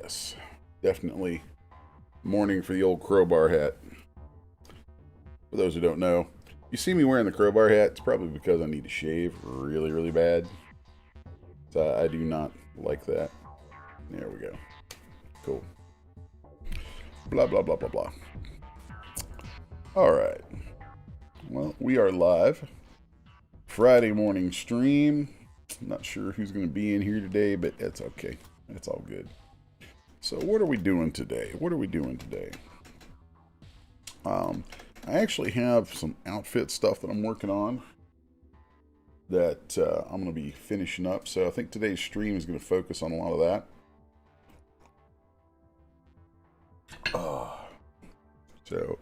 yes. Definitely mourning for the old crowbar hat. For those who don't know, you see me wearing the crowbar hat, it's probably because I need to shave really, really bad. So I do not like that. There we go. Cool. Blah, blah, blah, blah, blah. Alright. Well, we are live. Friday morning stream. Not sure who's going to be in here today, but it's okay. It's all good. So what are we doing today? I actually have some outfit stuff that I'm working on that I'm going to be finishing up. So I think today's stream is going to focus on a lot of that. So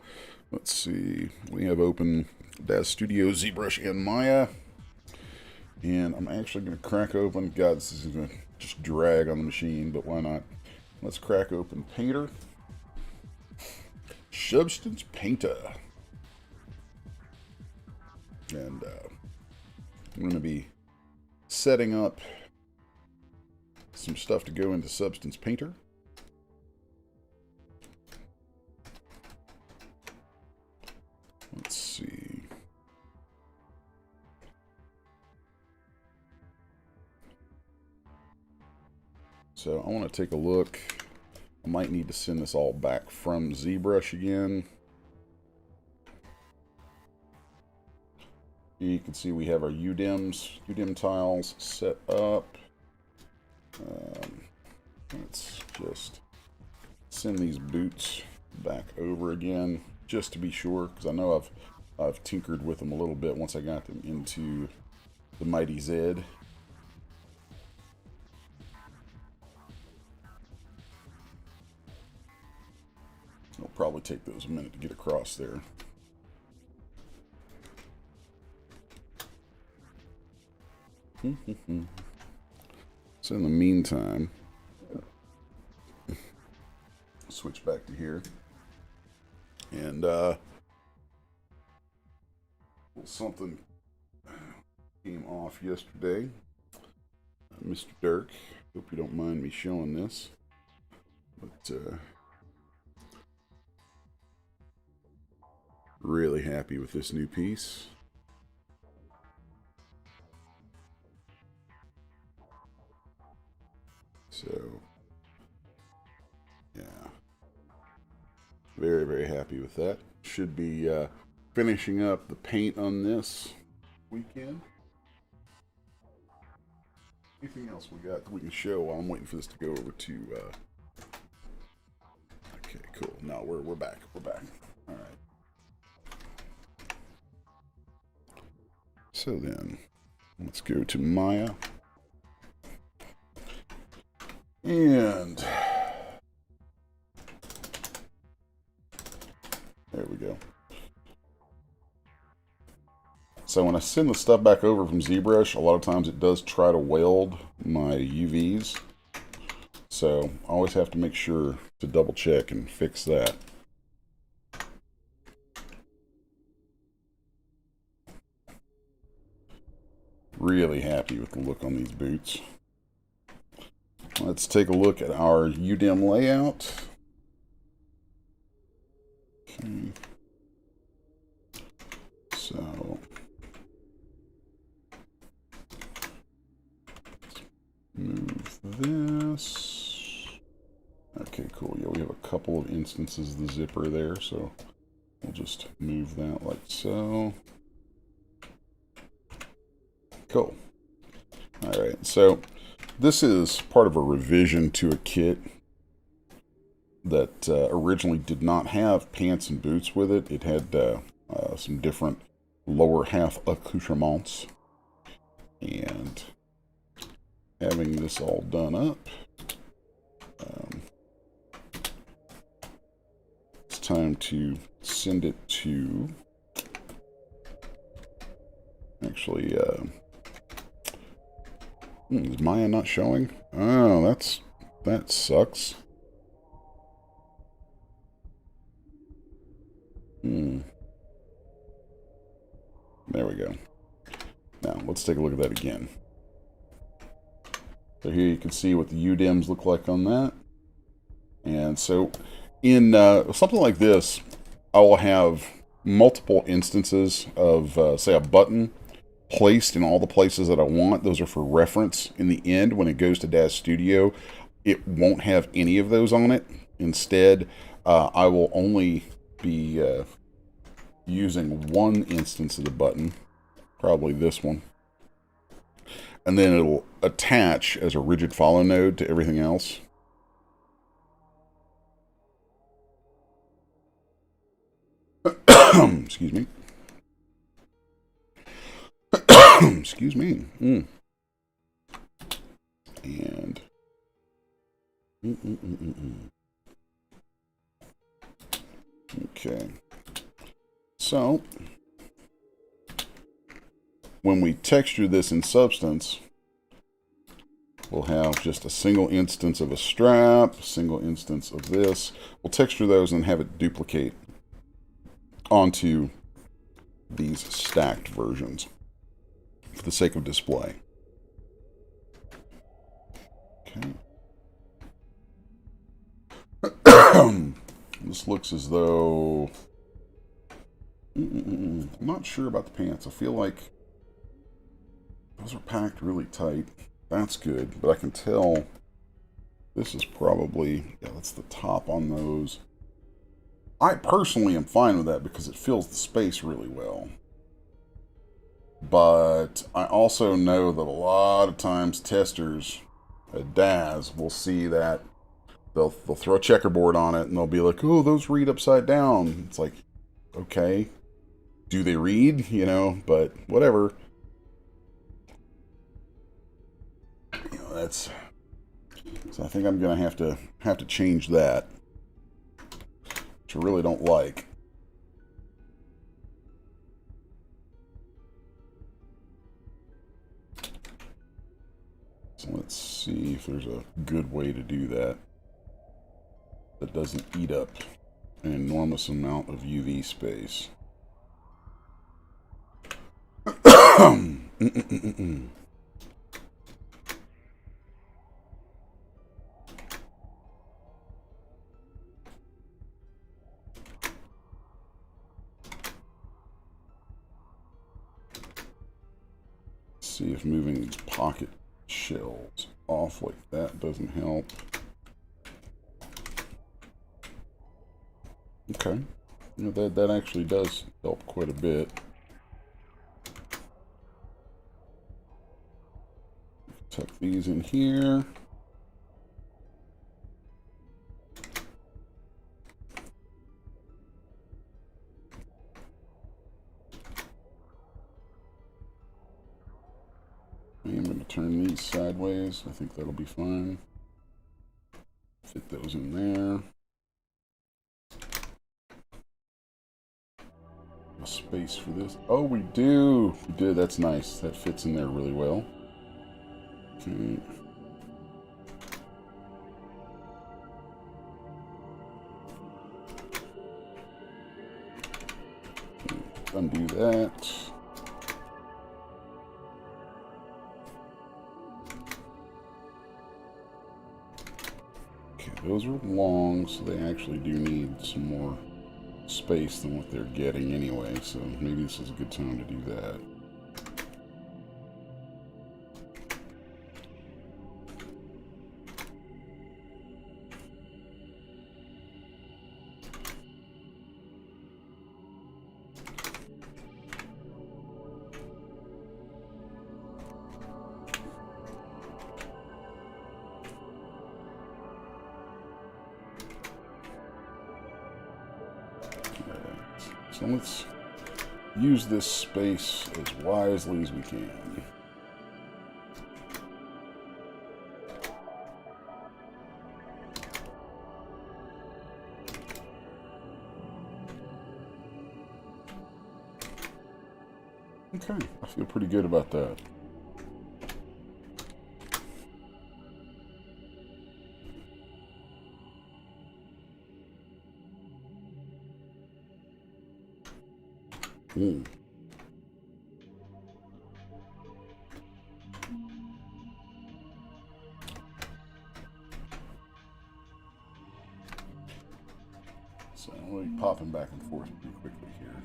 let's see. We have open Manga Studio, Zbrush, and Maya. And I'm actually going to crack open. God, this is going to just drag on the machine, but why not? Let's crack open Painter. Substance Painter. And I'm going to be setting up some stuff to go into Substance Painter. Let's see. So I want to take a look. I might need to send this all back from ZBrush again. Here you can see we have our UDIM tiles set up. Let's just send these boots back over again, just to be sure, because I know I've tinkered with them a little bit once I got them into the Mighty Zed. It'll probably take those a minute to get across there. So in the meantime, switch back to here. And something came off yesterday. Mr. Dirk, hope you don't mind me showing this. But really happy with this new piece. So, yeah. Very, very happy with that. Should be finishing up the paint on this weekend. Anything else we got that we can show while I'm waiting for this to go over to... Okay, cool. No, we're back. We're back. All right. So then, let's go to Maya. And there we go. So when I send the stuff back over from ZBrush, a lot of times it does try to weld my UVs. So I always have to make sure to double check and fix that. Really happy with the look on these boots. Let's take a look at our UDIM layout. Okay. So, move this. Okay, cool. Yeah, we have a couple of instances of the zipper there, so we'll just move that like so. Cool. All right, so this is part of a revision to a kit that originally did not have pants and boots with it. It had some different lower half accoutrements. And having this all done up, it's time to send it to... Actually, is Maya not showing? Oh, that sucks. There we go. Now, let's take a look at that again. So here you can see what the UDIMs look like on that. And so in something like this, I will have multiple instances of, say, a button placed in all the places that I want. Those are for reference. In the end, when it goes to Daz Studio, it won't have any of those on it. Instead, I will only be using one instance of the button, probably this one, and then it'll attach as a rigid follow node to everything else. Excuse me. Excuse me. And okay. So when we texture this in Substance, we'll have just a single instance of a strap, a single instance of this. We'll texture those and have it duplicate onto these stacked versions for the sake of display. Okay. This looks as though... I'm not sure about the pants. I feel like those are packed really tight. That's good, but I can tell this is probably... Yeah, that's the top on those. I personally am fine with that because it fills the space really well. But I also know that a lot of times testers at Daz will see that they'll throw a checkerboard on it and they'll be like, oh, those read upside down. It's like, okay, do they read? You know, but whatever. You know, that's... So I think I'm gonna have to change that, which I really don't like. So let's see if there's a good way to do that that doesn't eat up an enormous amount of UV space. See if moving these pocket shells off like that doesn't help. Okay, you know, that actually does help quite a bit. Tuck these in here. I am going to turn these sideways. I think that'll be fine. Fit those in there. A space for this. Oh, we do. We did. That's nice. That fits in there really well. Okay. Undo that. Okay, those are long, so they actually do need some more space than what they're getting anyway, so maybe this is a good time to do that. So let's use this space as wisely as we can. Okay, I feel pretty good about that. So we'll be popping back and forth pretty quickly here.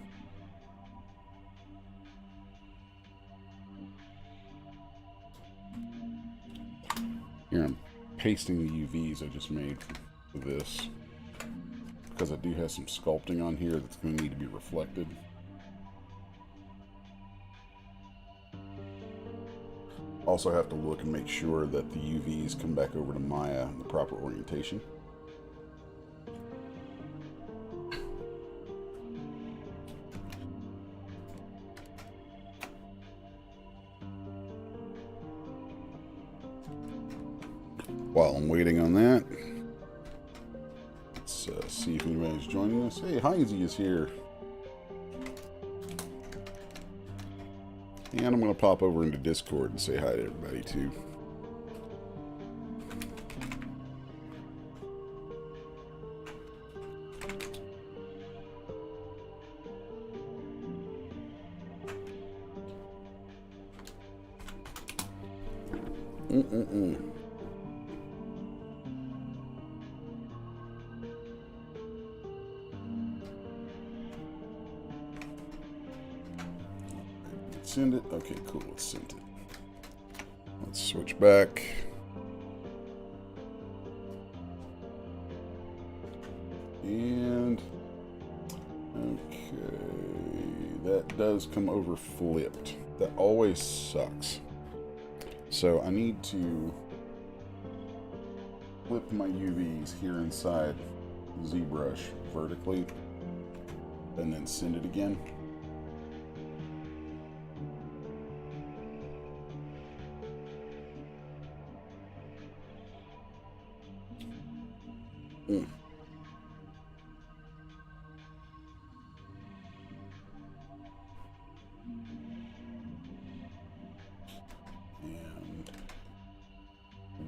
Here I'm pasting the UVs I just made for this, because I do have some sculpting on here that's going to need to be reflected. Also have to look and make sure that the UVs come back over to Maya in the proper orientation. While I'm waiting on that, let's see if anybody's joining us. Hey, Heinzie is here. And I'm going to pop over into Discord and say hi to everybody too. Send it. Okay, cool. Let's send it. Let's switch back. And okay, that does come over flipped. That always sucks. So I need to flip my UVs here inside ZBrush vertically and then send it again. And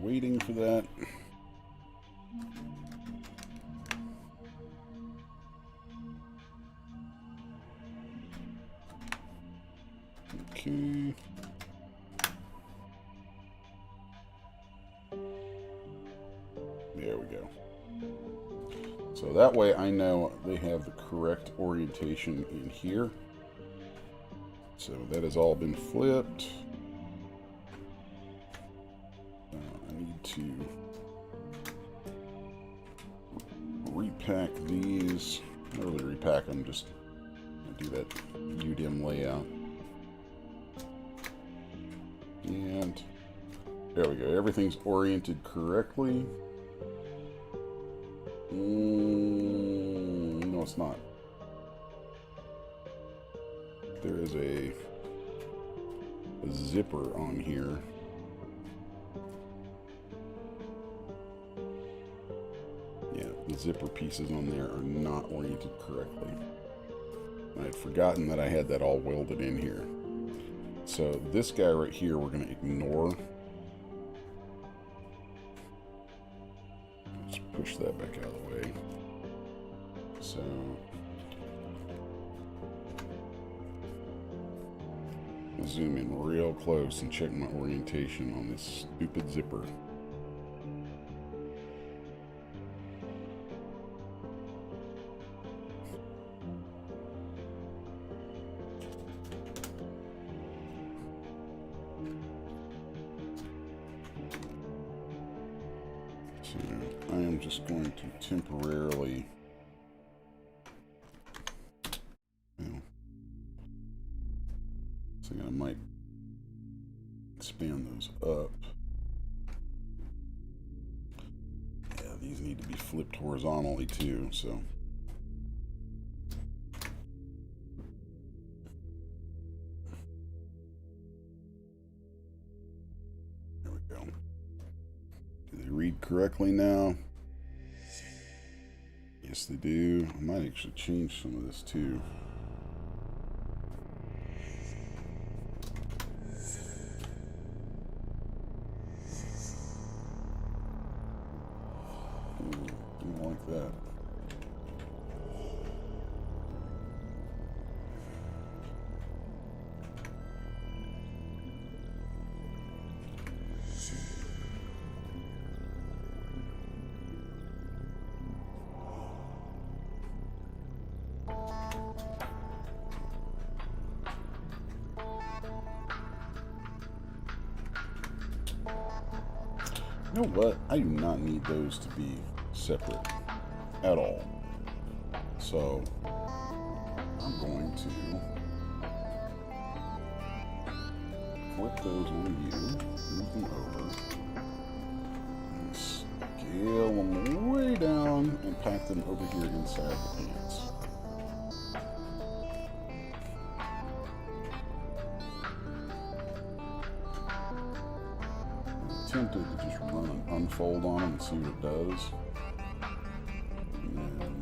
waiting for that. Okay. There we go. So that way I know they have the correct orientation in here. So that has all been flipped. I need to repack these. Not really repack them, just do that UDIM layout. And there we go. Everything's oriented correctly. No, it's not. There is a zipper on here. Yeah, the zipper pieces on there are not oriented correctly. I had forgotten that I had that all welded in here. So this guy right here we're going to ignore. Let's push that back out of the way. So I'll zoom in real close and check my orientation on this stupid zipper. So I am just going to temporarily, I might expand those up. Yeah, these need to be flipped horizontally too, so. There we go. Do they read correctly now? Yes, they do. I might actually change some of this too. Like that. You know what? I do not need those to be separate at all. So I'm going to flip those on you, move them over, and scale them way down and pack them over here inside the pants. Tempted to just run an unfold on them and see what it does. And then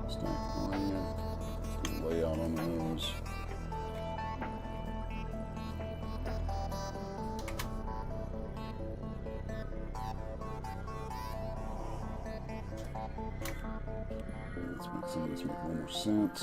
stack orient, do the layout on those. Let's make some of this make a little more sense.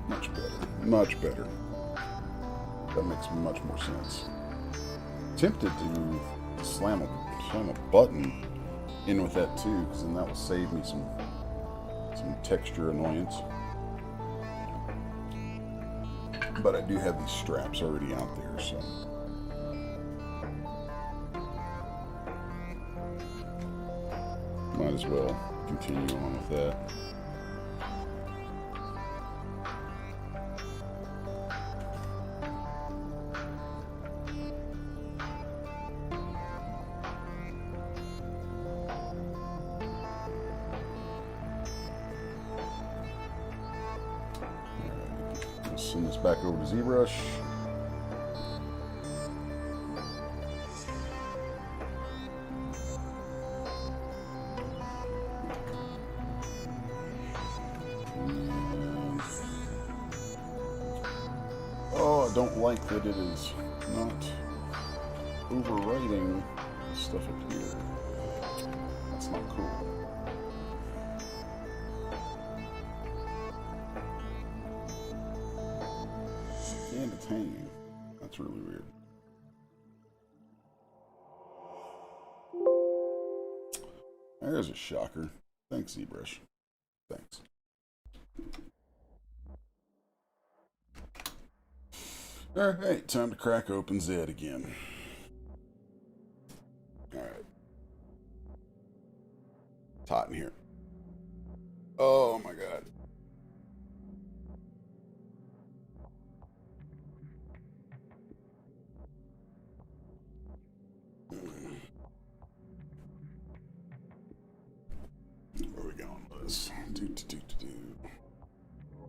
Much better. Much better. That makes much more sense. Tempted to slam a button in with that too, because then that will save me some texture annoyance. But I do have these straps already out there, so might as well continue on with that. Send this back over to Zbrush. Oh, I don't like that it is not overwriting stuff up here. That's not cool. And it's hanging. That's really weird. There's a shocker. Thanks, Zbrush. Thanks. Alright, time to crack open Zed again. Alright. It's hot in here. Oh my god. Where are we going with this?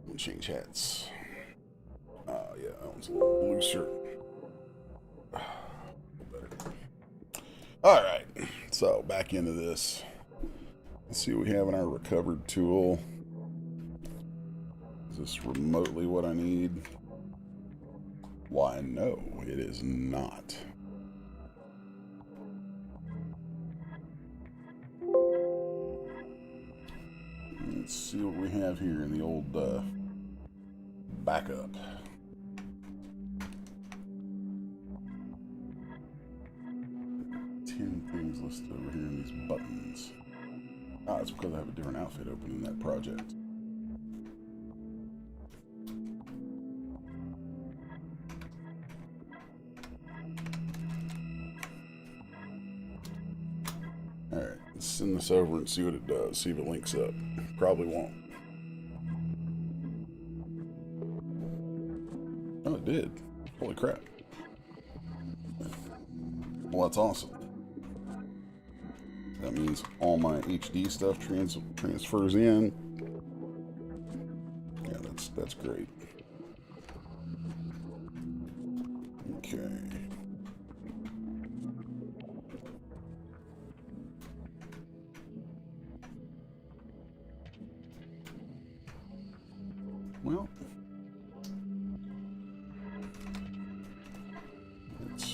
We'll change hats. Oh yeah, that one's a little looser. Better. Alright, so back into this. Let's see what we have in our recovered tool. Is this remotely what I need? Why, no, it is not. Let's see what we have here in the old backup. 10 things listed over here in these buttons. Ah, it's because I have a different outfit open in that project. Alright, let's send this over and see what it does. See if it links up. Probably won't. Oh, it did. Holy crap. Well, that's awesome. That means all my HD stuff transfers in. Yeah, that's great. Okay. Well, let's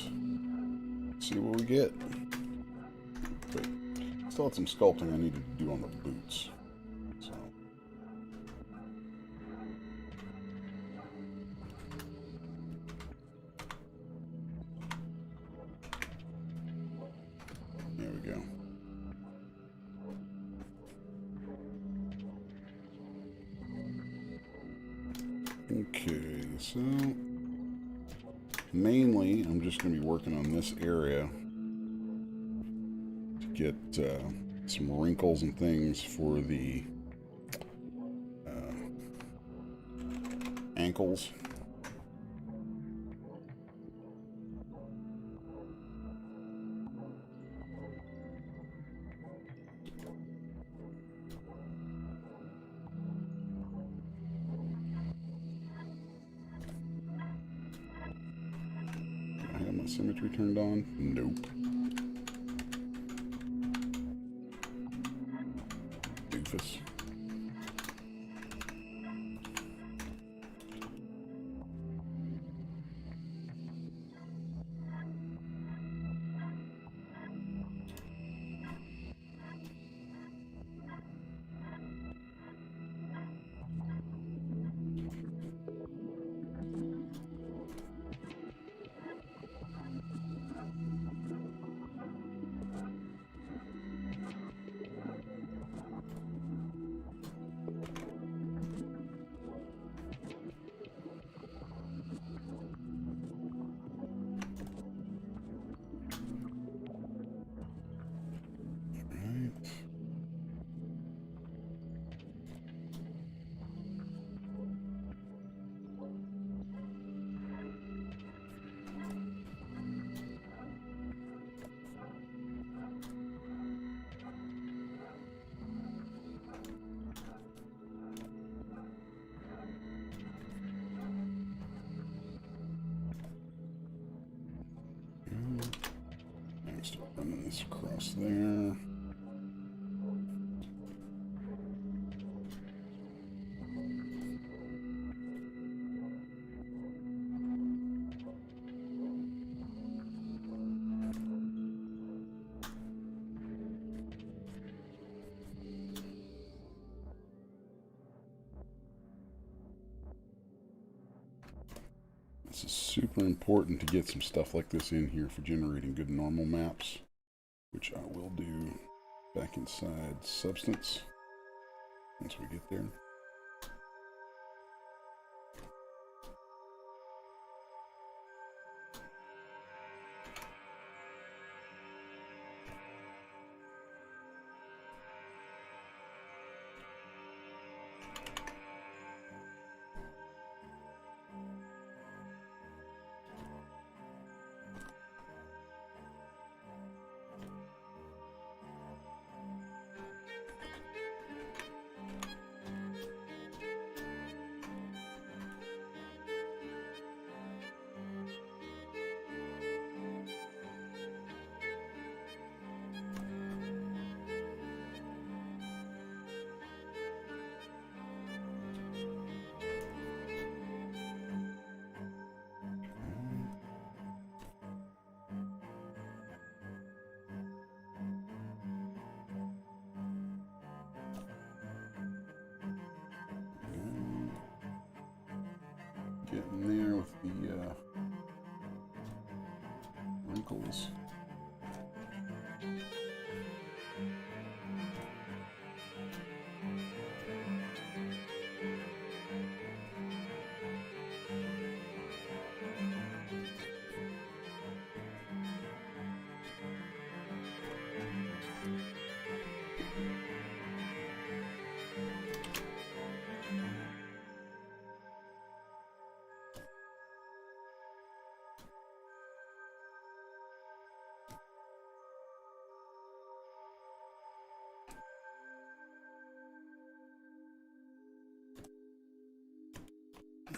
see what we get. But still had some sculpting I needed to do on the boots. So. There we go. Okay, so mainly I'm just going to be working on this area to get some wrinkles and things for the ankles. Symmetry turned on? Nope. Doofus. Start running this across there. This is super important to get some stuff like this in here for generating good normal maps, which I will do back inside Substance once we get there. Getting there with the wrinkles.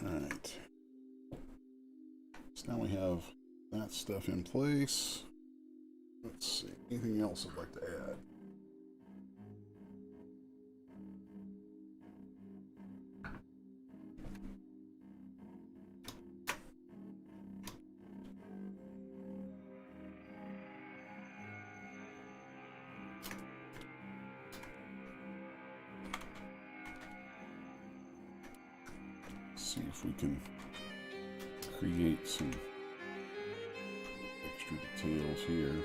Alright. So now we have that stuff in place. Let's see. Anything else I'd like to add? See if we can create some extra details here.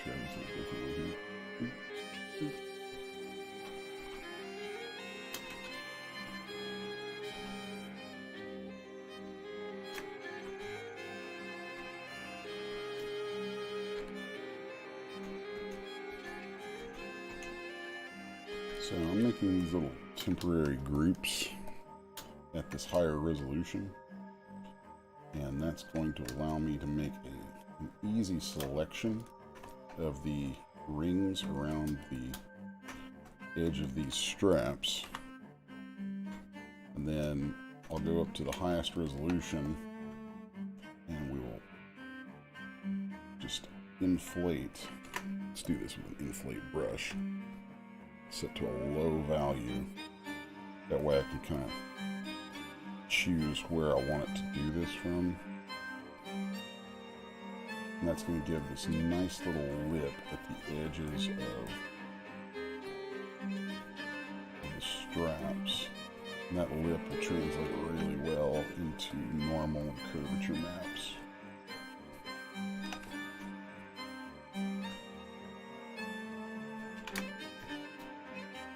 Try this a different one here. So I'm making these little temporary groups at this higher resolution, and that's going to allow me to make an easy selection of the rings around the edge of these straps, and then I'll go up to the highest resolution and we will just inflate. Let's do this with an inflate brush set to a low value. That way I can kind of choose where I want it to do this from. And that's going to give this nice little lip at the edges of the straps. And that lip will translate really well into normal and curvature maps.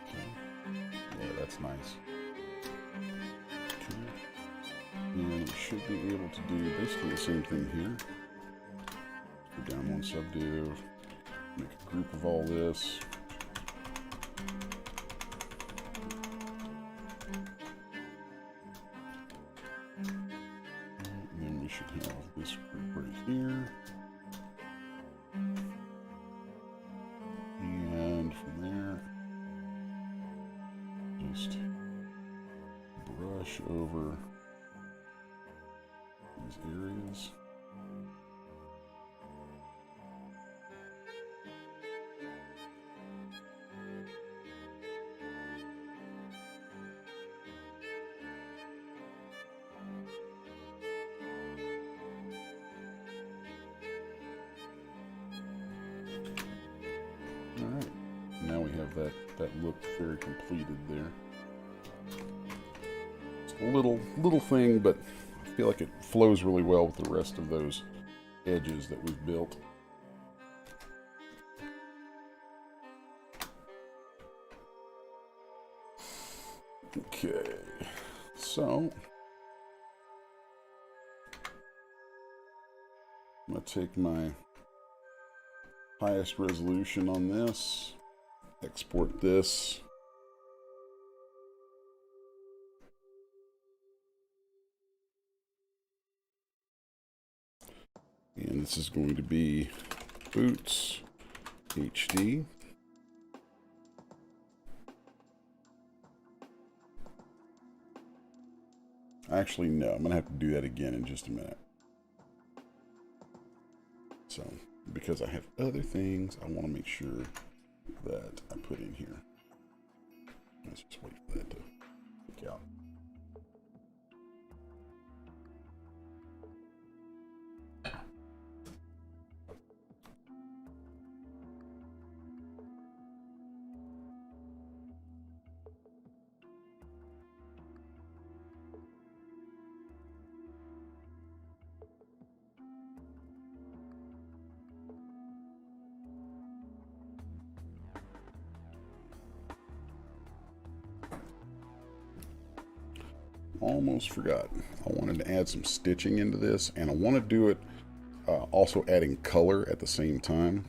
Okay. Yeah, that's nice. Okay. And we should be able to do basically the same thing here. Go down one subdiv, make a group of all this. And then we should have this group right here. And from there, just brush over these areas. Alright, now we have that look very completed there. It's a little thing, but I feel like it flows really well with the rest of those edges that we've built. Okay, so I'm going to take my highest resolution on this, export this, and this is going to be Boots HD. Actually, no, I'm going to have to do that again in just a minute. So, because I have other things I want to make sure that I put in here. Let's just wait for that to kick out. Almost forgot. I wanted to add some stitching into this, and I want to do it also adding color at the same time.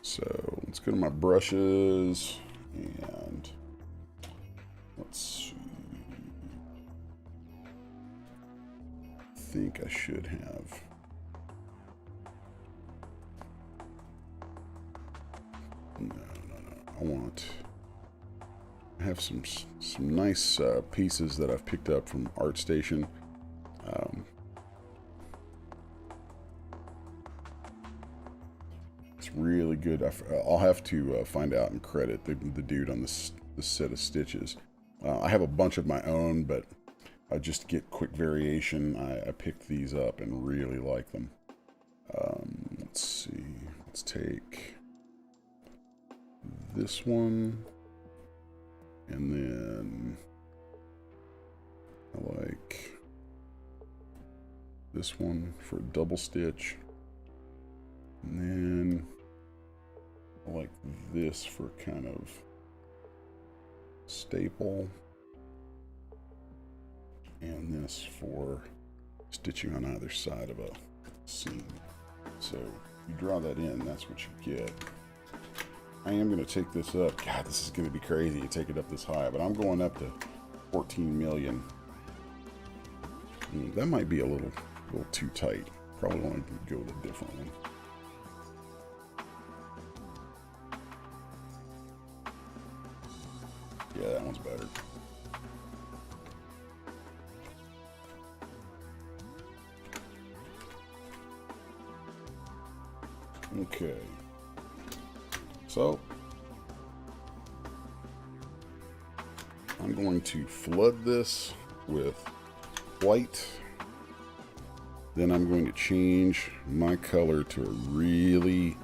So Let's go to my brushes and let's see. I think I should have. No. I have some nice pieces that I've picked up from ArtStation. It's really good. I'll have to find out and credit the dude on this set of stitches. I have a bunch of my own, but just to get quick variation, I picked these up and really like them. Let's see. Let's take this one, and then I like this one for a double stitch, and then I like this for kind of staple, and this for stitching on either side of a seam. So you draw that in, that's what you get. I am going to take this up. God, this is going to be crazy to take it up this high, but I'm going up to 14 million. That might be a little too tight. Probably want to go with a different one. Yeah, that one's better. Okay. So I'm going to flood this with white. Then I'm going to change my color to a really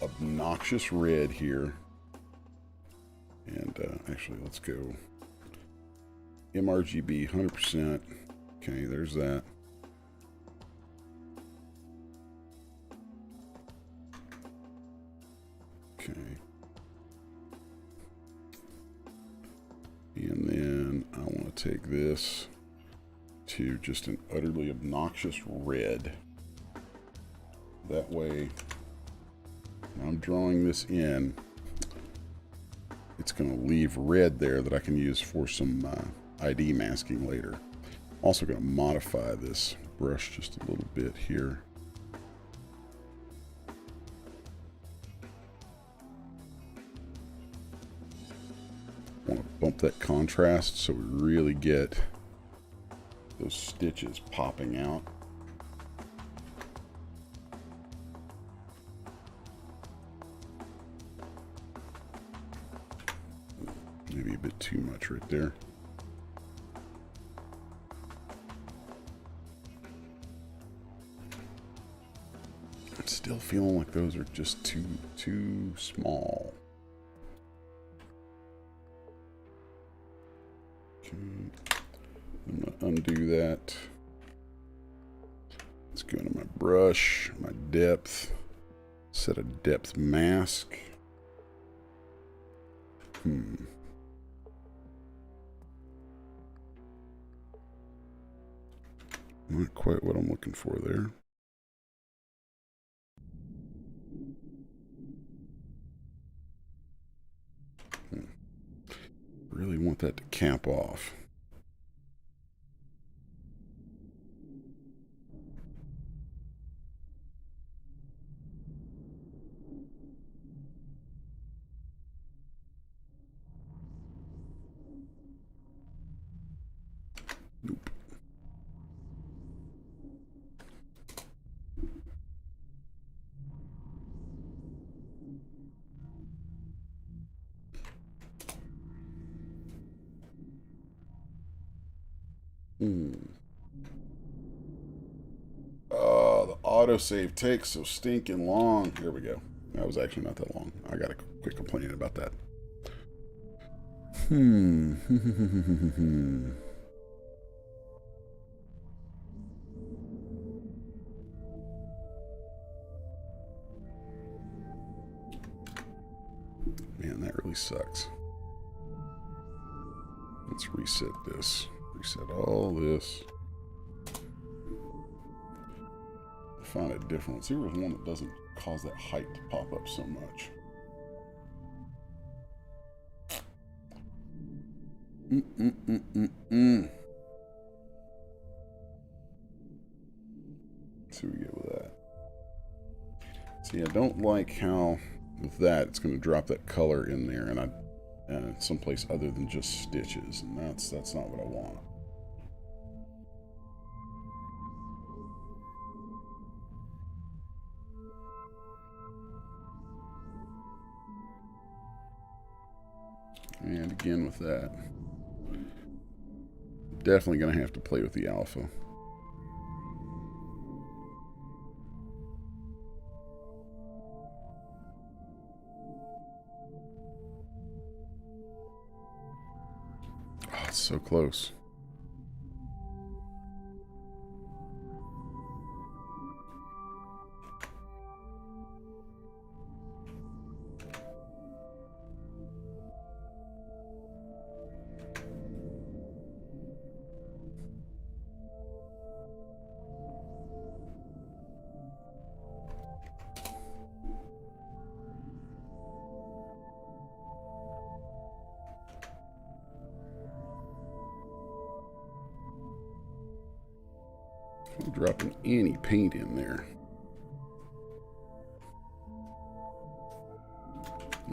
obnoxious red here. And actually, let's go MRGB 100%. Okay, there's that. Okay. And then I want to take this to just an utterly obnoxious red. That way, when I'm drawing this in, it's going to leave red there that I can use for some ID masking later. Also going to modify this brush just a little bit here. Want to bump that contrast so we really get those stitches popping out. Maybe a bit too much right there. I'm still feeling like those are just too small. Okay. I'm going to undo that. Let's go into my brush, my depth, set a depth mask. Not quite what I'm looking for there. Really want that to cap off. Nope. Oh, the autosave takes so stinking long. Here we go. That was actually not that long. I gotta quit complaining about that. Man, that really sucks. Let's reset this. Reset all this. Find a different one. See if there's one that doesn't cause that height to pop up so much. Let's see what we get with that. See, I don't like how with that it's going to drop that color in there, and someplace other than just stitches, and that's not what I want. And again with that, definitely going to have to play with the alpha. Oh, it's so close. I'm dropping any paint in there.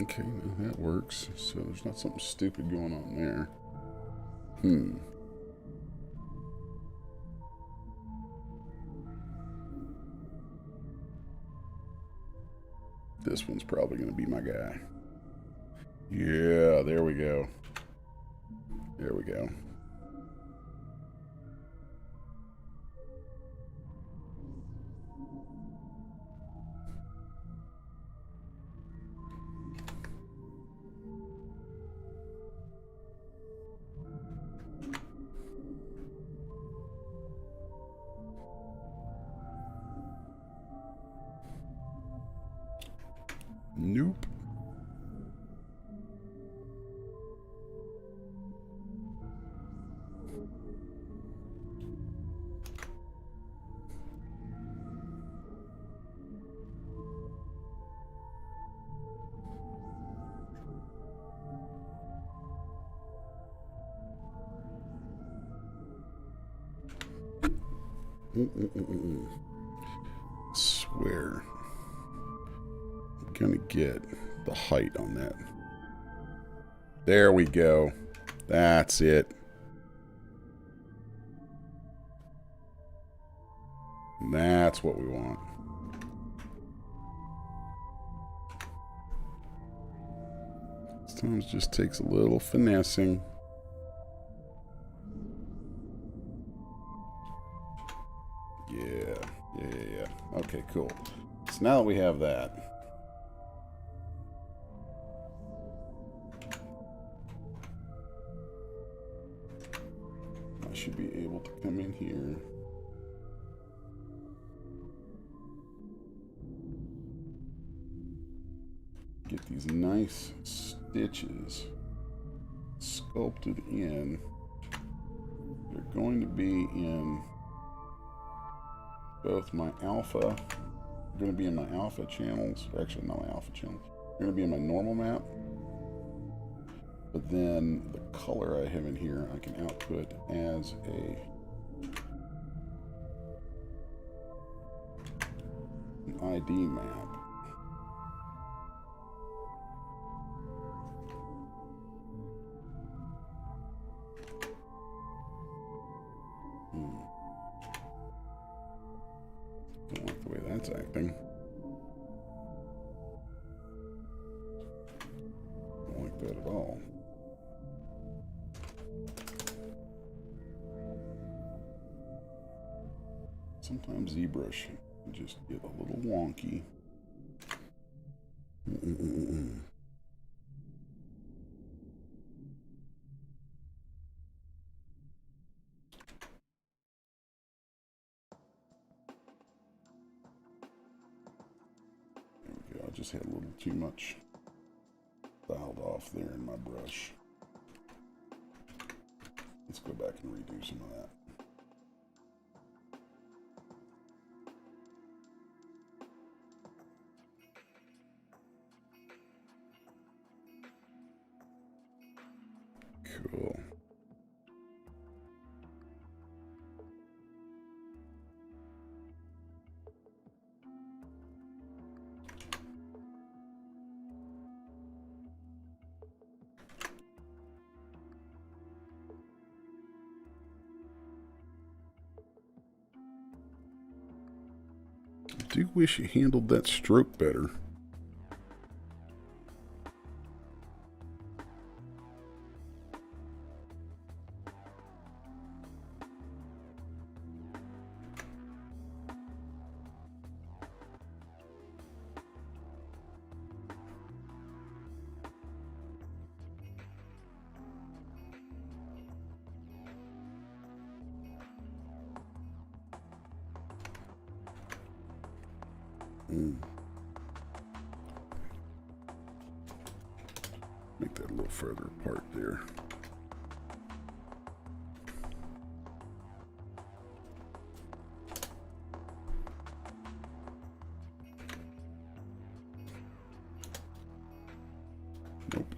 Okay, now that works. So there's not something stupid going on there. This one's probably going to be my guy. Yeah, there we go. There we go. Nope. Swear. I'm gonna get the height on that. There we go. That's it. And that's what we want. Sometimes it just takes a little finessing. Yeah. Okay, cool. So now that we have that, I should be able to come in here. Get these nice stitches sculpted in. They're going to be in both my alpha, going to be in my alpha channels, actually not my alpha channels, they're going to be in my normal map, but then the color I have in here I can output as an ID map. Don't like the way that's acting. Don't like that at all. Sometimes Zbrush can just get a little wonky. I just had a little too much dialed off there in my brush. Let's go back and redo some of that. Cool. do wish it handled that stroke better. Make that a little further apart there. Nope.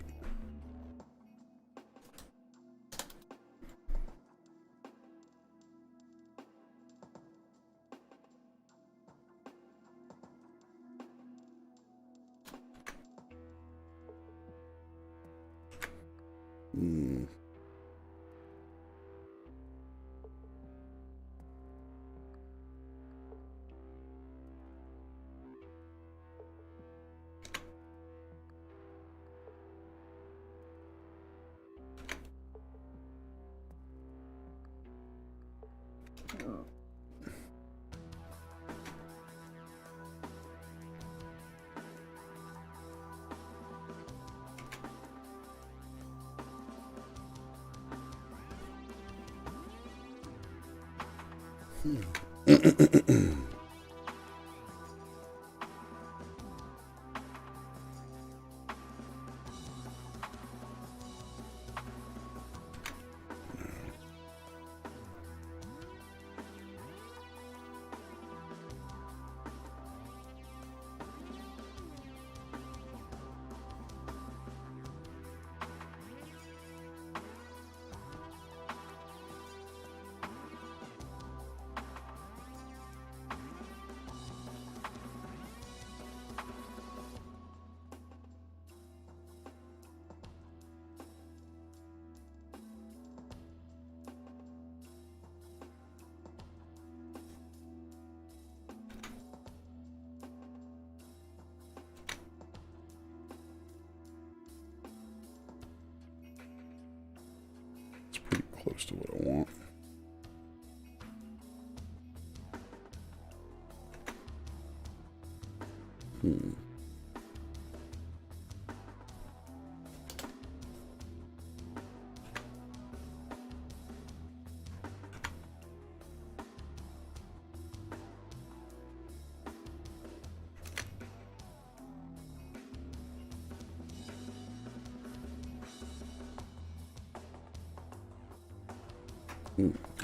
Close to what I want.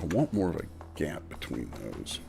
I want more of a gap between those.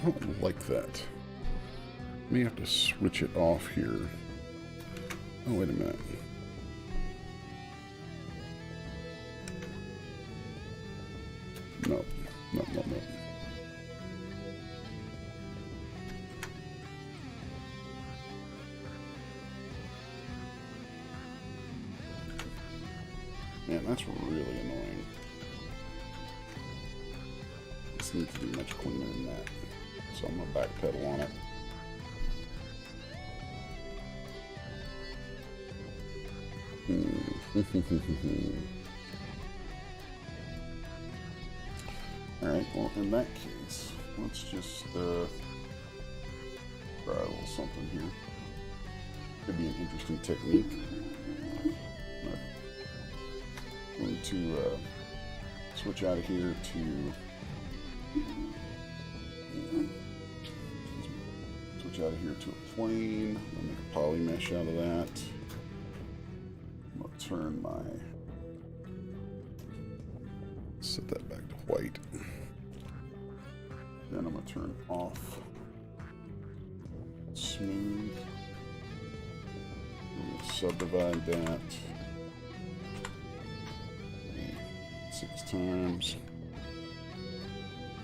I don't like that. May have to switch it off here. Oh, wait a minute. No. That's really annoying. This needs to be much cleaner than that. So I'm going to backpedal on it. Alright, well, in that case, let's just try a little something here. Could be an interesting technique. I'm going to switch out of here to a plane. I'll make a poly mesh out of that. I'm going to turn my, set that back to white. Then I'm going to turn off smooth. I'm going to subdivide that 6 times.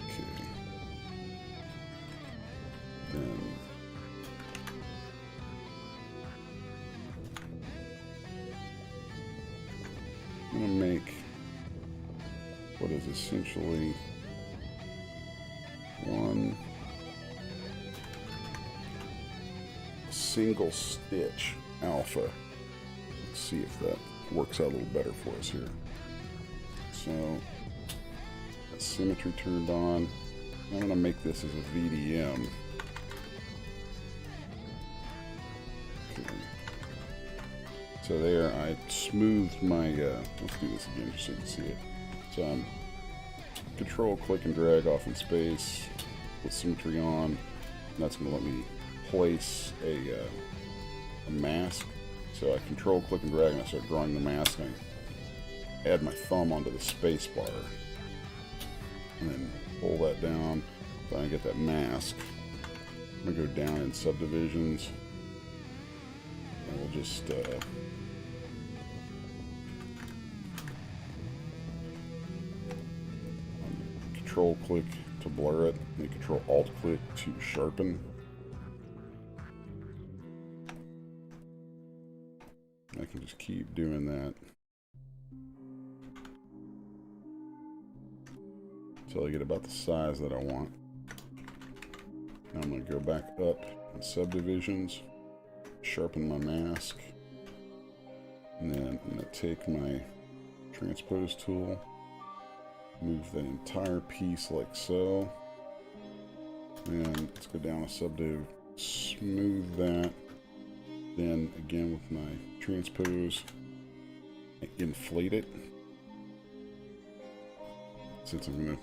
Okay. Then I'm going to make what is essentially one single stitch alpha. Let's see if that works out a little better for us here. So, that symmetry turned on. I'm going to make this as a VDM. Okay. So there, I smoothed my, let's do this again just so you can see it. So I'm control, click, and drag off in space, put symmetry on, and that's going to let me place a mask. So I control, click, and drag, and I start drawing the mask, and I add my thumb onto the space bar, and then pull that down, so I get that mask. I'm going to go down in subdivisions, and we'll just control click to blur it, and then control alt click to sharpen. I can just keep doing that until I get about the size that I want. Now I'm going to go back up in subdivisions, sharpen my mask, and then I'm going to take my transpose tool, move the entire piece like so, and let's go down a subdiv, smooth that, then again with my transpose, inflate it, since I'm going to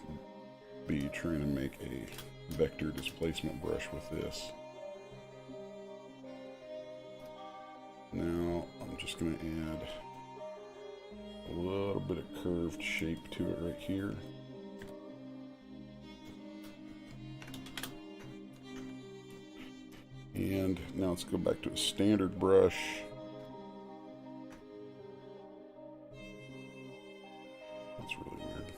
be trying to make a vector displacement brush with this. Now I'm just going to add a little bit of curved shape to it right here. And now let's go back to a standard brush. That's really weird.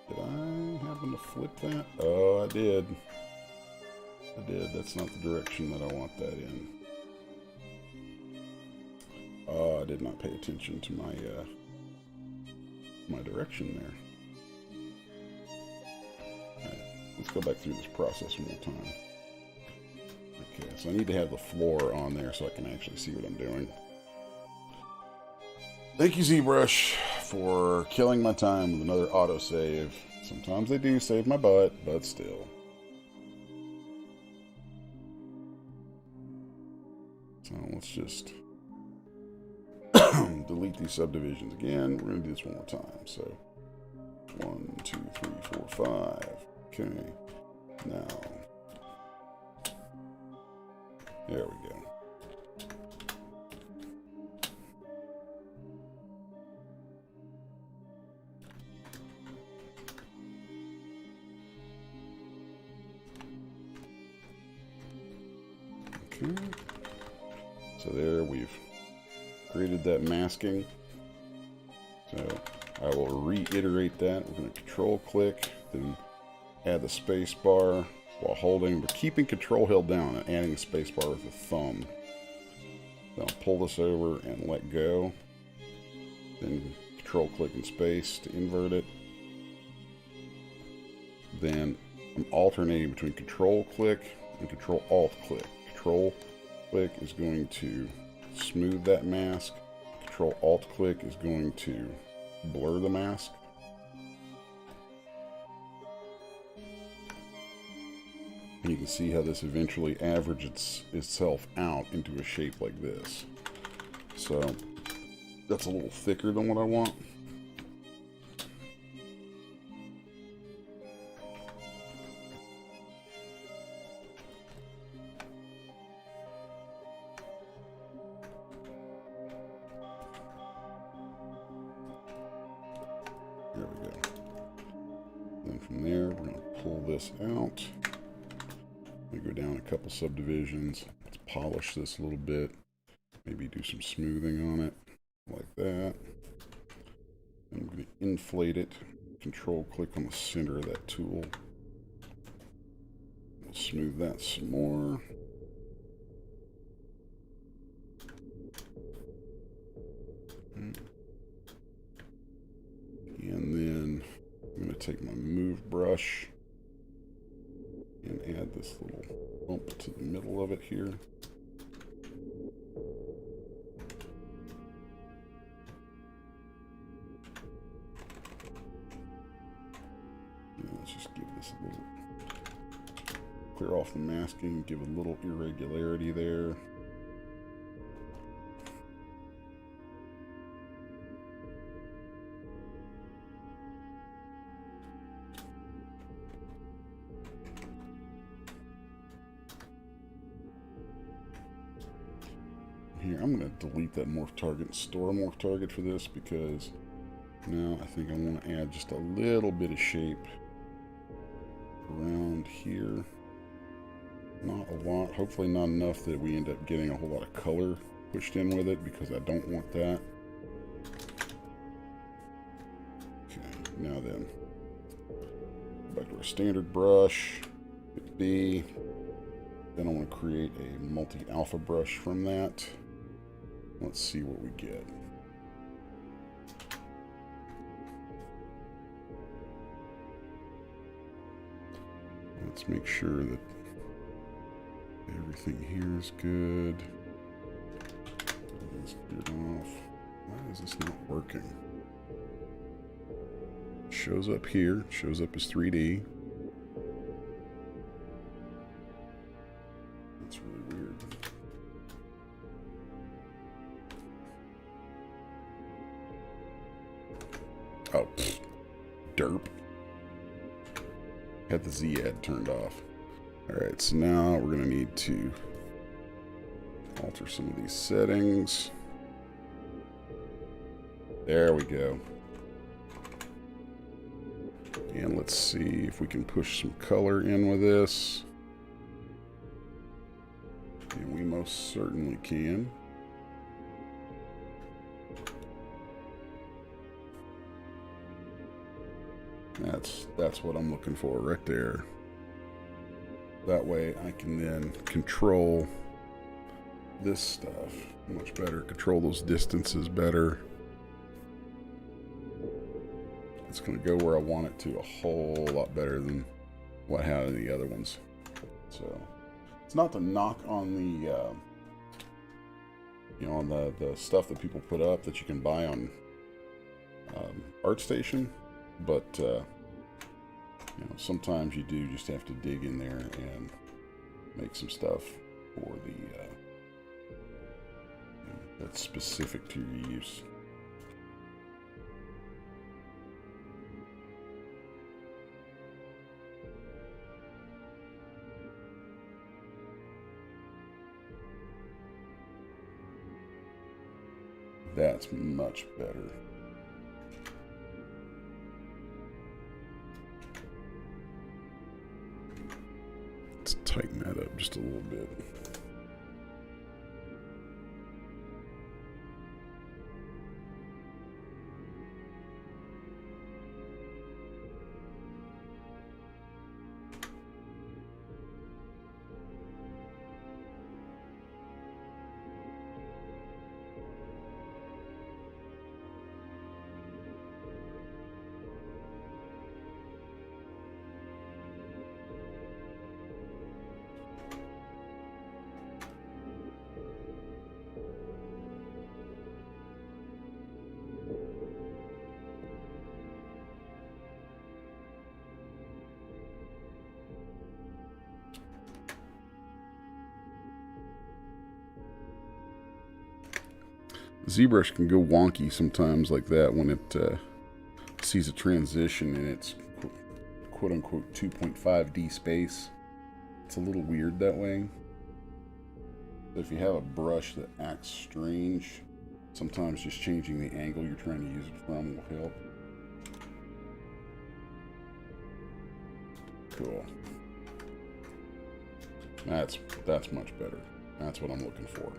Did I happen to flip that? Oh, I did. I did. That's not the direction that I want that in. Oh, I did not pay attention to my my direction there. Alright, let's go back through this process one more time. Okay, so I need to have the floor on there so I can actually see what I'm doing. Thank you, Zbrush, for killing my time with another autosave. Sometimes they do save my butt, but still. So let's just delete these subdivisions again. We're going to do this one more time. So 1, 2, 3, 4, 5. Okay. Now, there we go. Okay. So there we've created that masking. So I will reiterate that. We're going to control click, then add the space bar while holding, but keeping control held down and adding the space bar with the thumb. Then I'll pull this over and let go. then control click and space to invert it. Then I'm alternating between control click and control alt click. Control click is going to smooth that mask. Control alt click is going to blur the mask. And you can see how this eventually averages itself out into a shape like this. So that's a little thicker than what I want. There we go. Then from there, we're going to pull this out. We go down a couple subdivisions. Let's polish this a little bit. Maybe do some smoothing on it, like that. And I'm going to inflate it. Control click on the center of that tool. We'll smooth that some more. And then I'm going to take my move brush and add this little bump to the middle of it here. And let's just give this a little, clear off the masking, give a little irregularity there. Here, I'm going to delete that morph target and store a morph target for this, because now I think I want to add just a little bit of shape around here. Not a lot, hopefully not enough that we end up getting a whole lot of color pushed in with it, because I don't want that. Okay, now then, back to our standard brush, hit B. Then I want to create a multi-alpha brush from that. Let's see what we get. Let's make sure that everything here is good. Let's get it off. Why is this not working? It shows up here, it shows up as 3D. That's really weird. Oh, derp. Had the Z ad turned off. Alright, so now we're going to need to alter some of these settings. There we go. And let's see if we can push some color in with this. And we most certainly can. That's what I'm looking for right there. That way I can then control this stuff much better, control those distances better. It's going to go where I want it to a whole lot better than what I had in the other ones. So it's not to knock on the you know, on the stuff that people put up that you can buy on ArtStation, but you know, sometimes you do just have to dig in there and make some stuff for the you know, that's specific to your use. That's much better. Let's tighten that up just a little bit. Zbrush can go wonky sometimes like that when it sees a transition in its quote-unquote 2.5D space. It's a little weird that way. But if you have a brush that acts strange, sometimes just changing the angle you're trying to use it from will help. Cool. That's much better. That's what I'm looking for.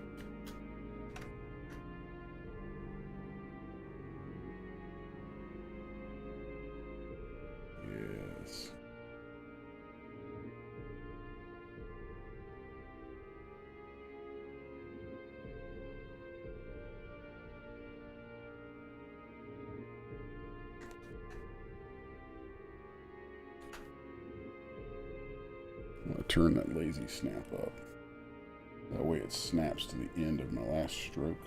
Yes. I'm going to turn that lazy snap up. That way it snaps to the end of my last stroke.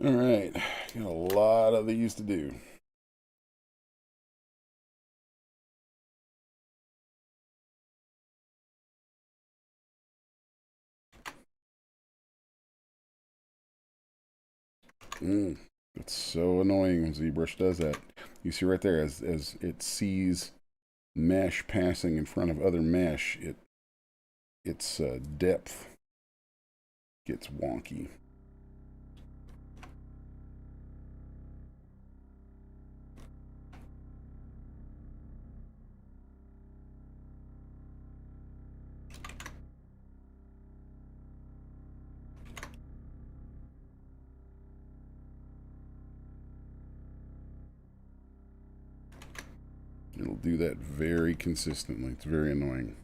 All right, got a lot of these to do. It's so annoying when ZBrush does that. You see right there, as it sees mesh passing in front of other mesh, its depth gets wonky. It'll do that very consistently. It's very annoying.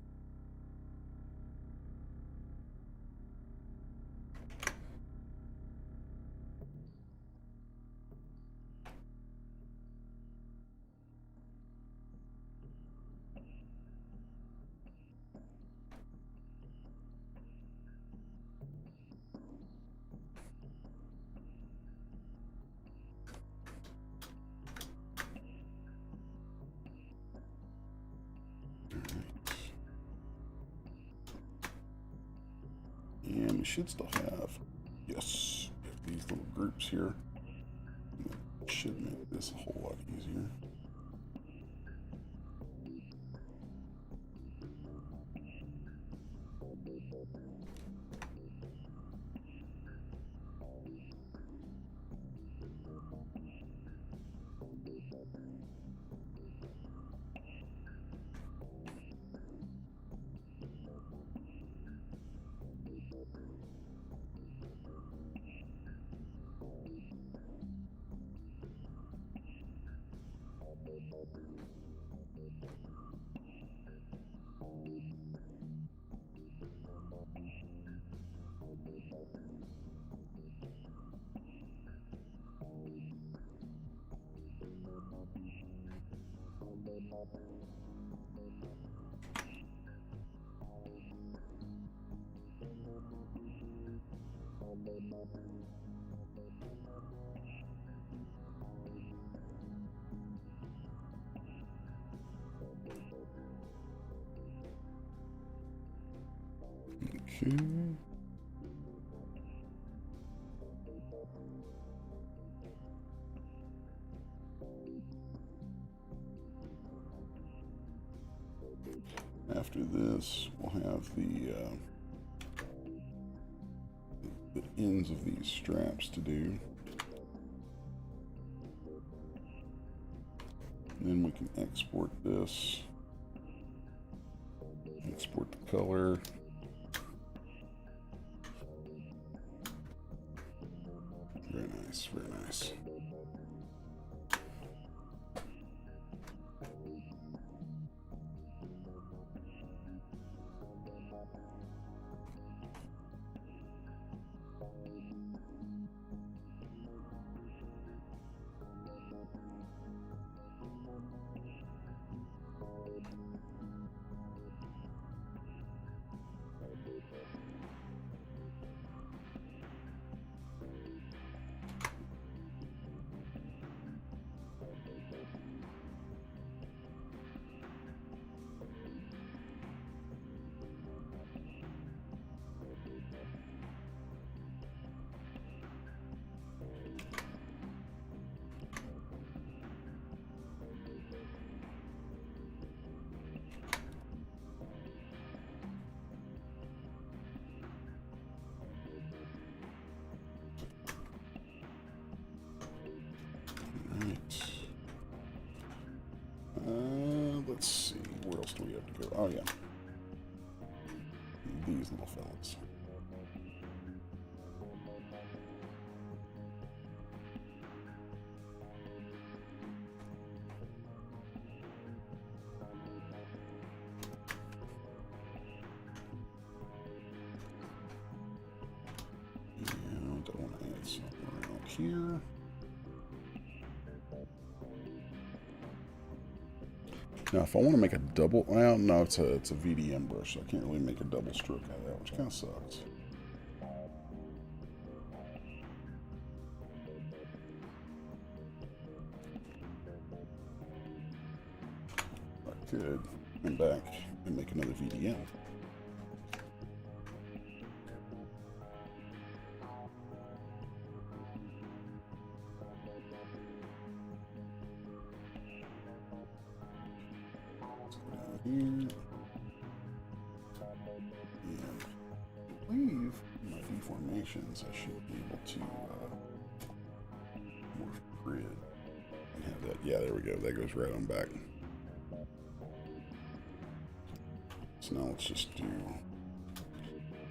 And we should still have, yes, these little groups here. That should make this a whole lot easier. Okay. After this, we'll have the ends of these straps to do. then we can export this. Export the color. Very nice, very nice. Let's see, where else do we have to go? Oh, yeah. These little fellas. And I want to add something around here. Now, if I want to make a double, well, no, it's a VDM brush, so I can't really make a double stroke out of that, which kind of sucks. I could come back and make another VDM. Here. And I believe my deformations I should be able to morph grid and have that. Yeah, there we go. That goes right on back. So now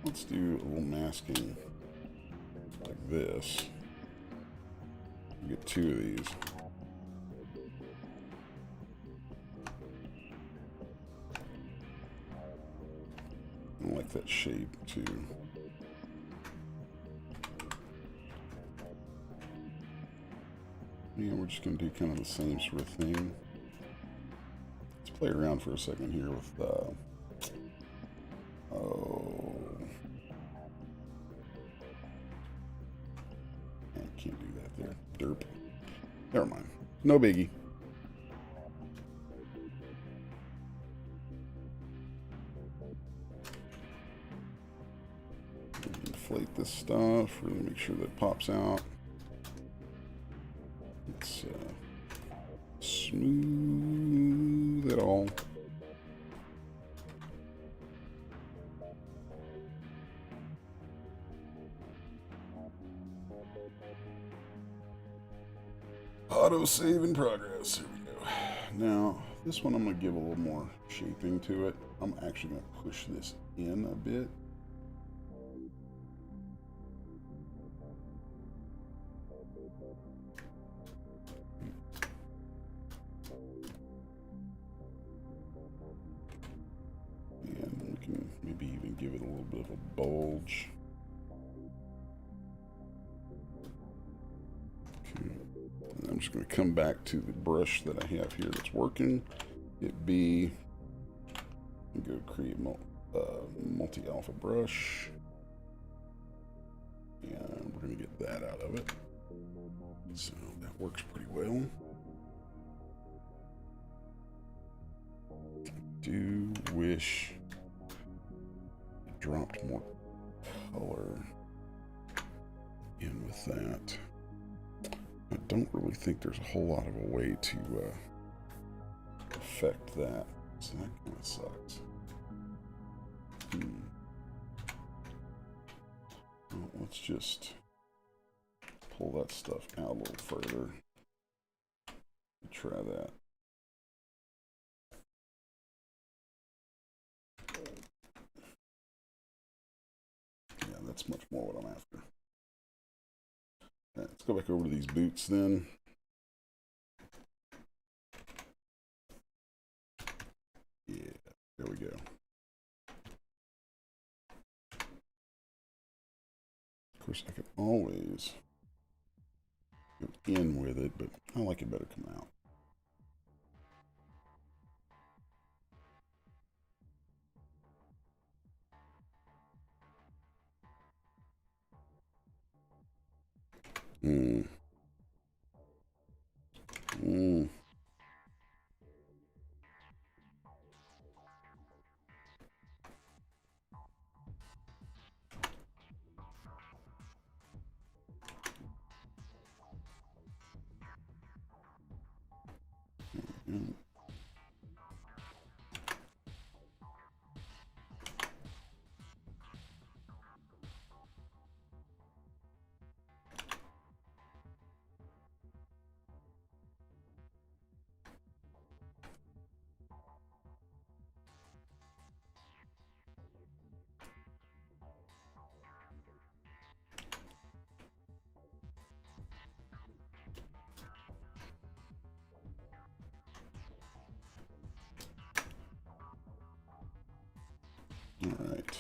let's do a little masking like this. Get two of these. I like that shape too. Yeah, we're just going to do kind of the same sort of thing. Let's play around for a second here with, I can't do that there. Derp. Never mind. No biggie. Inflate this stuff, really make sure that it pops out. Let's smooth it all. Auto save in progress. Here we go. Now, this one I'm going to give a little more shaping to it. I'm actually going to push this in a bit. And we can maybe even give it a little bit of a bulge. Okay. And I'm just going to come back to the brush that I have here that's working. Hit B. And go create multi-alpha brush. And we're going to get that out of it. So that works pretty well. I do wish it dropped more color in with that. I don't really think there's a whole lot of a way to affect that. So that kind of sucks. Well, let's just pull that stuff out a little further. Try that. that's much more what I'm after. All right, let's go back over to these boots then. Yeah, there we go. Of course, I could always go in with it, but I like it better come out. Mm. Mm. Mm. All right.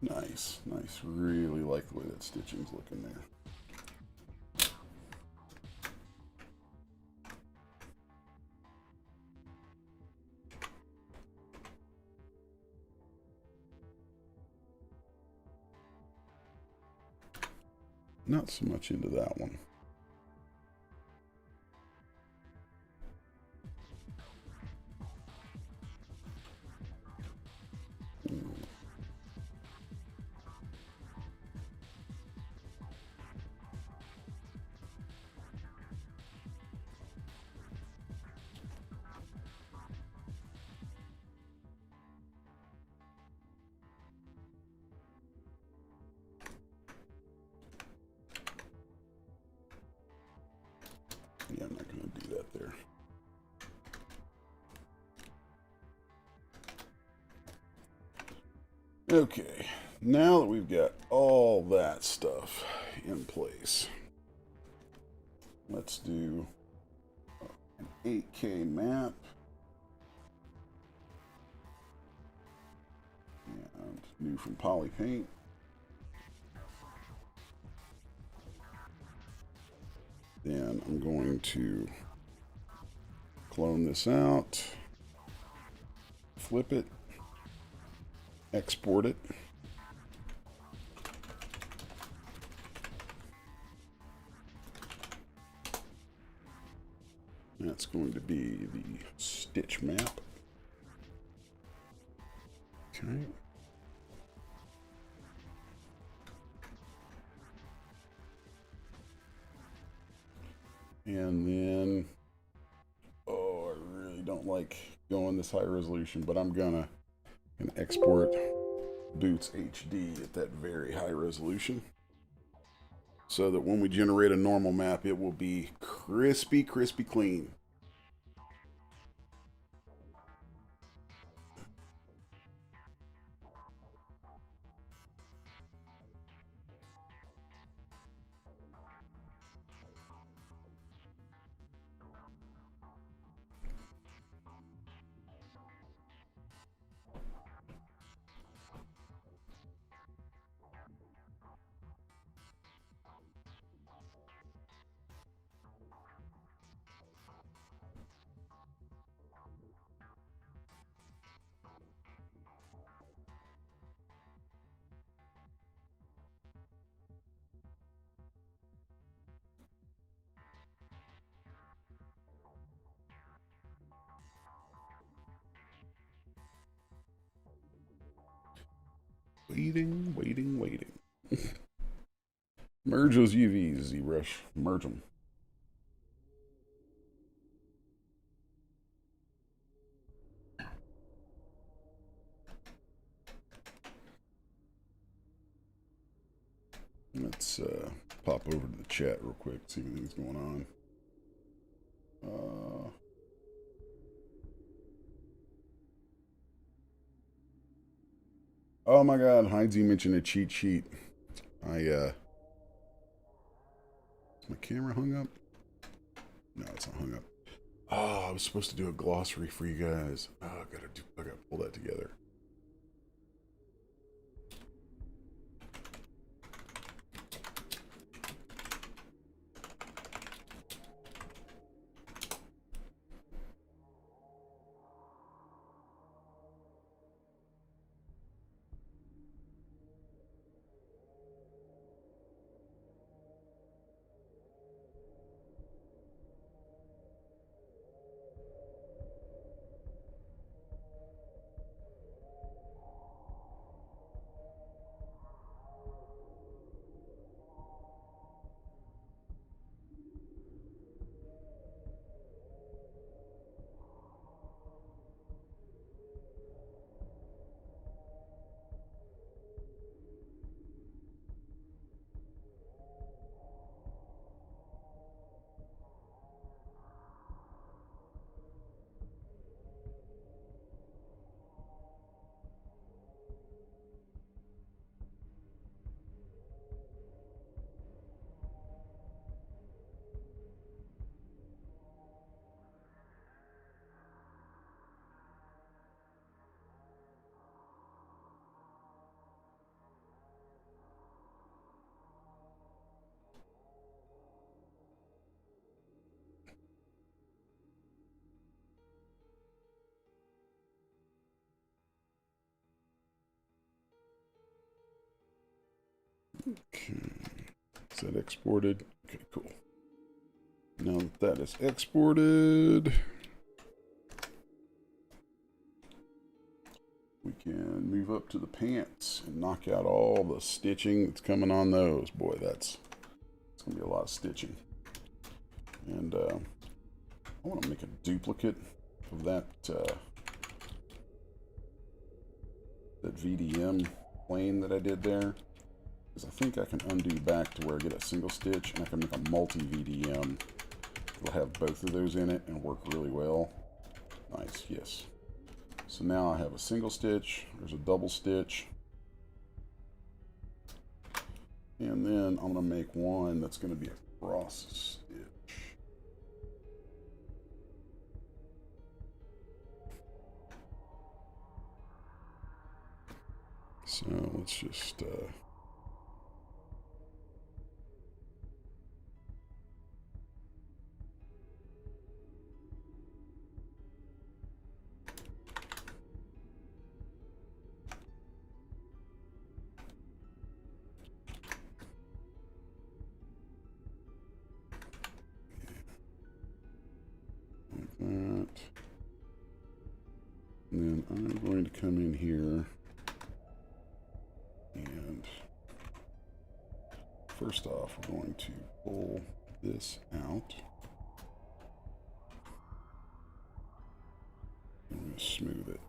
Nice, nice. Really like the way that stitching's looking there. Not so much into that one. Yeah, I'm not going to do that there. Okay, now that we've got all that stuff in place, let's do an 8K map. And new from Polypaint. Then I'm going to clone this out, flip it, export it. That's going to be the stitch map. Okay. And then, oh, I really don't like going this high resolution, but I'm gonna export Boots HD at that very high resolution, so that when we generate a normal map, it will be crispy, crispy clean. Waiting, waiting, waiting. Merge those UVs, Zbrush. Merge them. Let's pop over to the chat real quick, see if anything's going on. Oh my god, Heinzie mentioned a cheat sheet. Is my camera hung up? No, it's not hung up. Oh, I was supposed to do a glossary for you gotta pull that together. Okay. Is that exported? Okay, cool. Now that is exported, we can move up to the pants and knock out all the stitching that's coming on those. Boy, it's going to be a lot of stitching. And I want to make a duplicate of that that VDM plane that I did there. Because I think I can undo back to where I get a single stitch, and I can make a multi-VDM. It'll have both of those in it and work really well. Nice, yes. So now I have a single stitch, there's a double stitch, and then I'm going to make one that's going to be a cross stitch. So let's just that. And then I'm going to come in here and first off we're going to pull this out. I'm going to smooth it.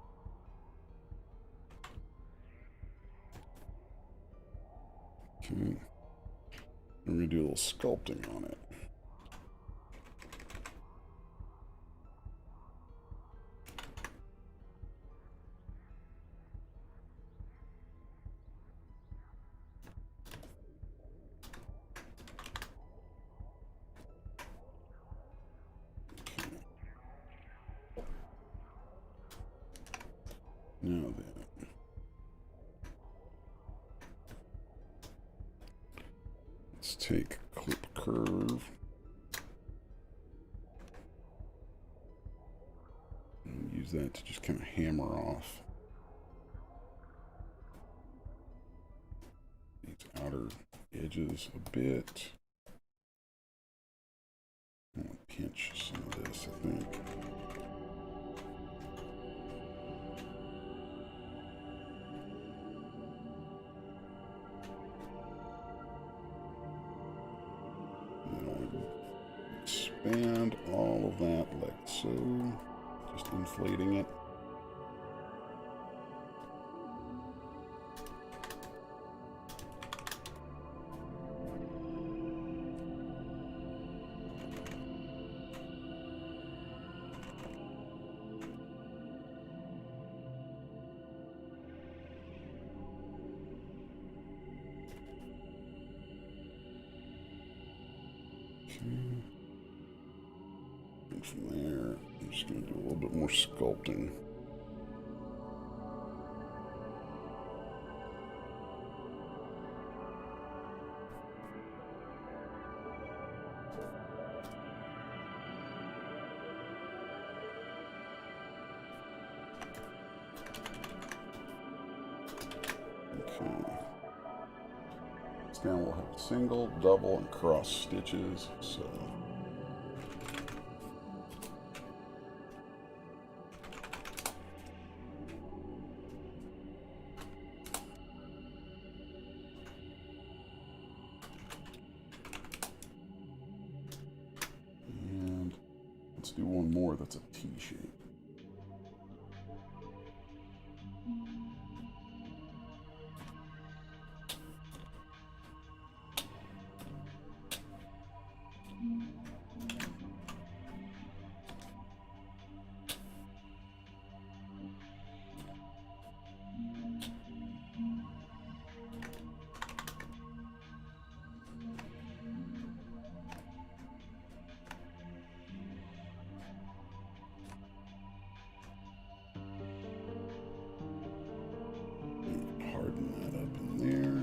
Okay. I'm going to do a little sculpting on it. Now then, let's take clip curve and use that to just kind of hammer off these outer edges a bit. I'm going to pinch some of this, I think. Expand all of that like so, just inflating it. And from there, I'm just going to do a little bit more sculpting. Now we'll have single, double, and cross stitches. So and let's do one more that's a T shape. Harden that up in there.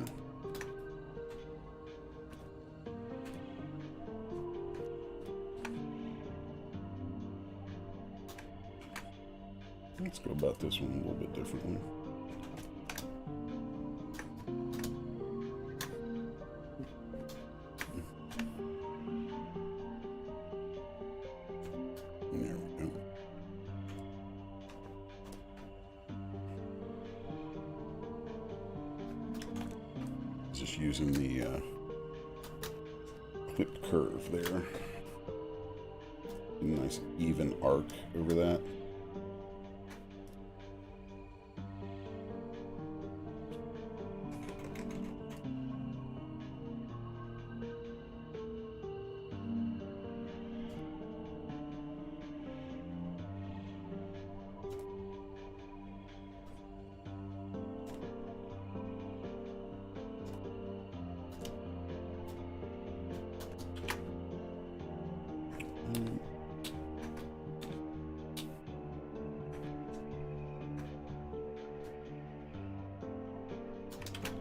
Let's go about this one a little bit differently. There we go. Just using the clipped curve there. A nice even arc over that.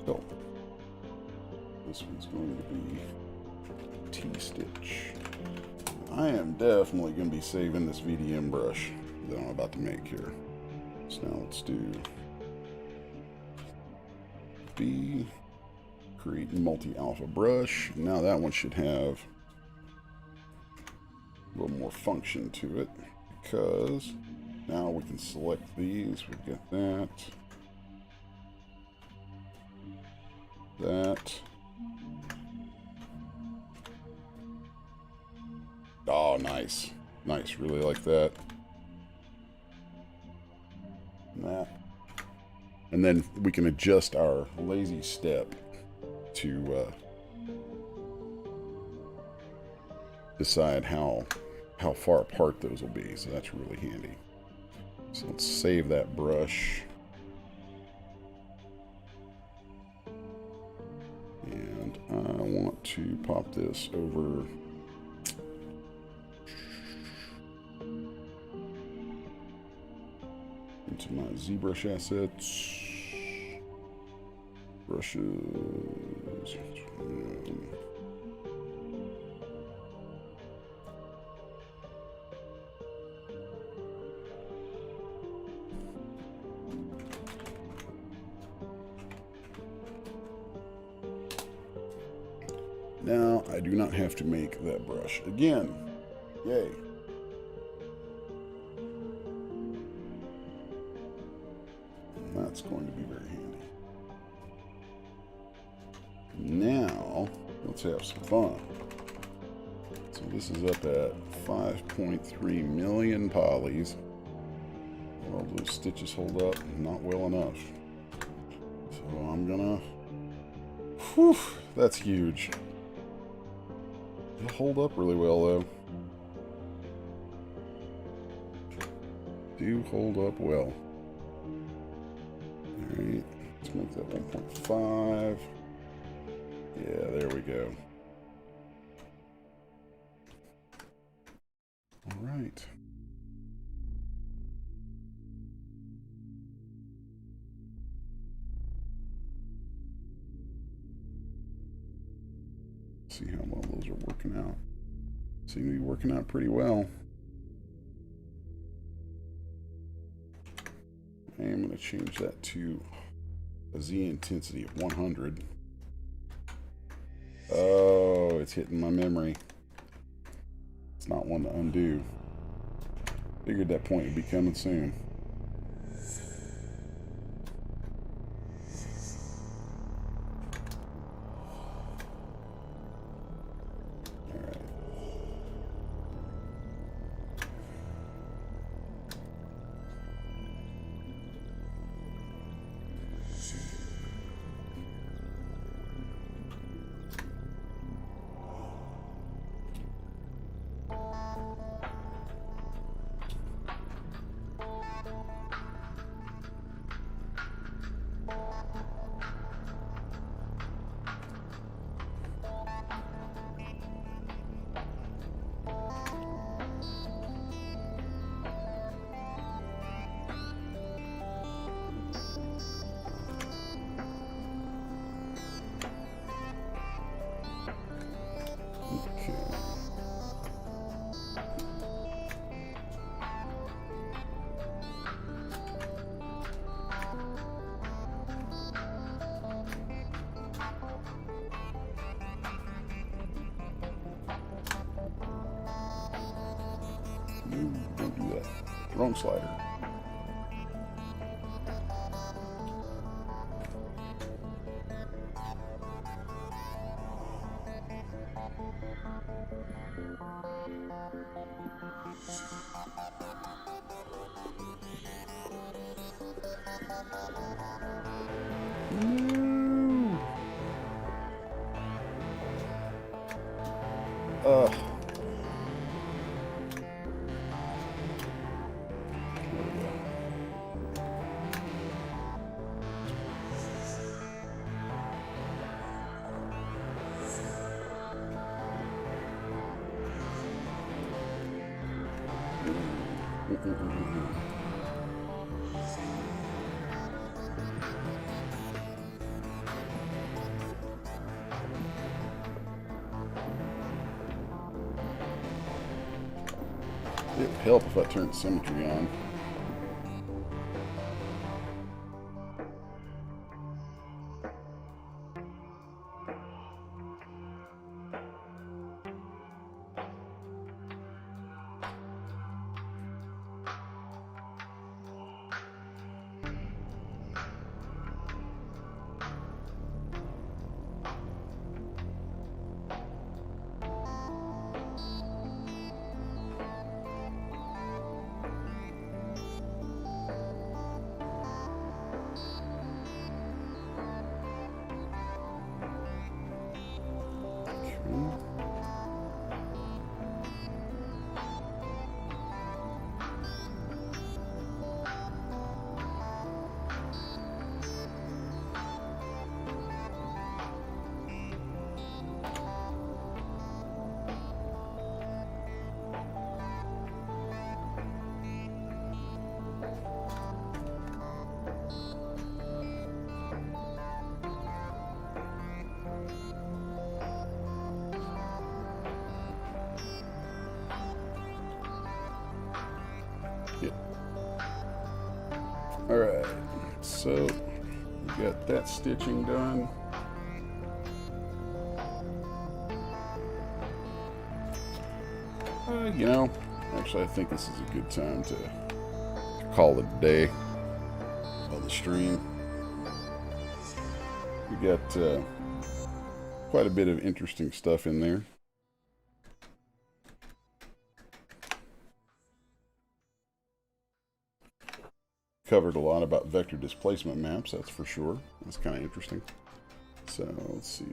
So this one's going to be T-stitch. I am definitely going to be saving this VDM brush that I'm about to make here. So now let's do B, create multi-alpha brush. Now that one should have a little more function to it, because now we can select these. We've got that, that. Oh, nice. Nice, really like that. And that. And then we can adjust our lazy step to decide how far apart those will be. So that's really handy. So let's save that brush. And I want to pop this over into my Zbrush assets. Brushes. Now, I do not have to make that brush again. Yay. And that's going to be very handy. Now, let's have some fun. So this is up at 5.3 million polys. Well, those stitches hold up not well enough. So I'm gonna... Whew, that's huge. It'll hold up really well, though. Do hold up well. Alright, let's make that 1.5. Yeah, there we go. right. See how well those are working out. Seem to be working out pretty well. I am going to change that to a Z intensity of 100. Oh, it's hitting my memory. It's not one to undo. Figured that point would be coming soon. Don't do that. Wrong slider. Ugh. It would help if I turned symmetry on. Alright, so we got that stitching done. You know, actually I think this is a good time to call it a day of the stream. We got quite a bit of interesting stuff in there. Covered a lot about vector displacement maps, that's for sure. That's kind of interesting. So, let's see.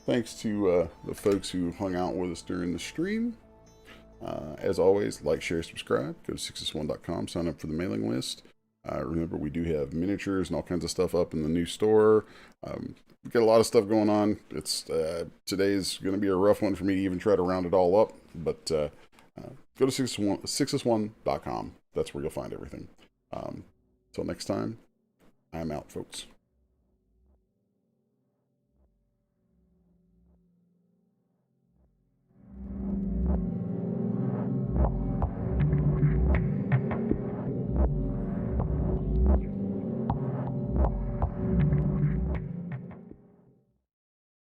Thanks to the folks who hung out with us during the stream. As always, like, share, subscribe. Go to Sixus1.com, sign up for the mailing list. Remember, we do have miniatures and all kinds of stuff up in the new store. We've got a lot of stuff going on. Today's going to be a rough one for me to even try to round it all up, but go to Sixus1.com. That's where you'll find everything. Until next time, I'm out, folks.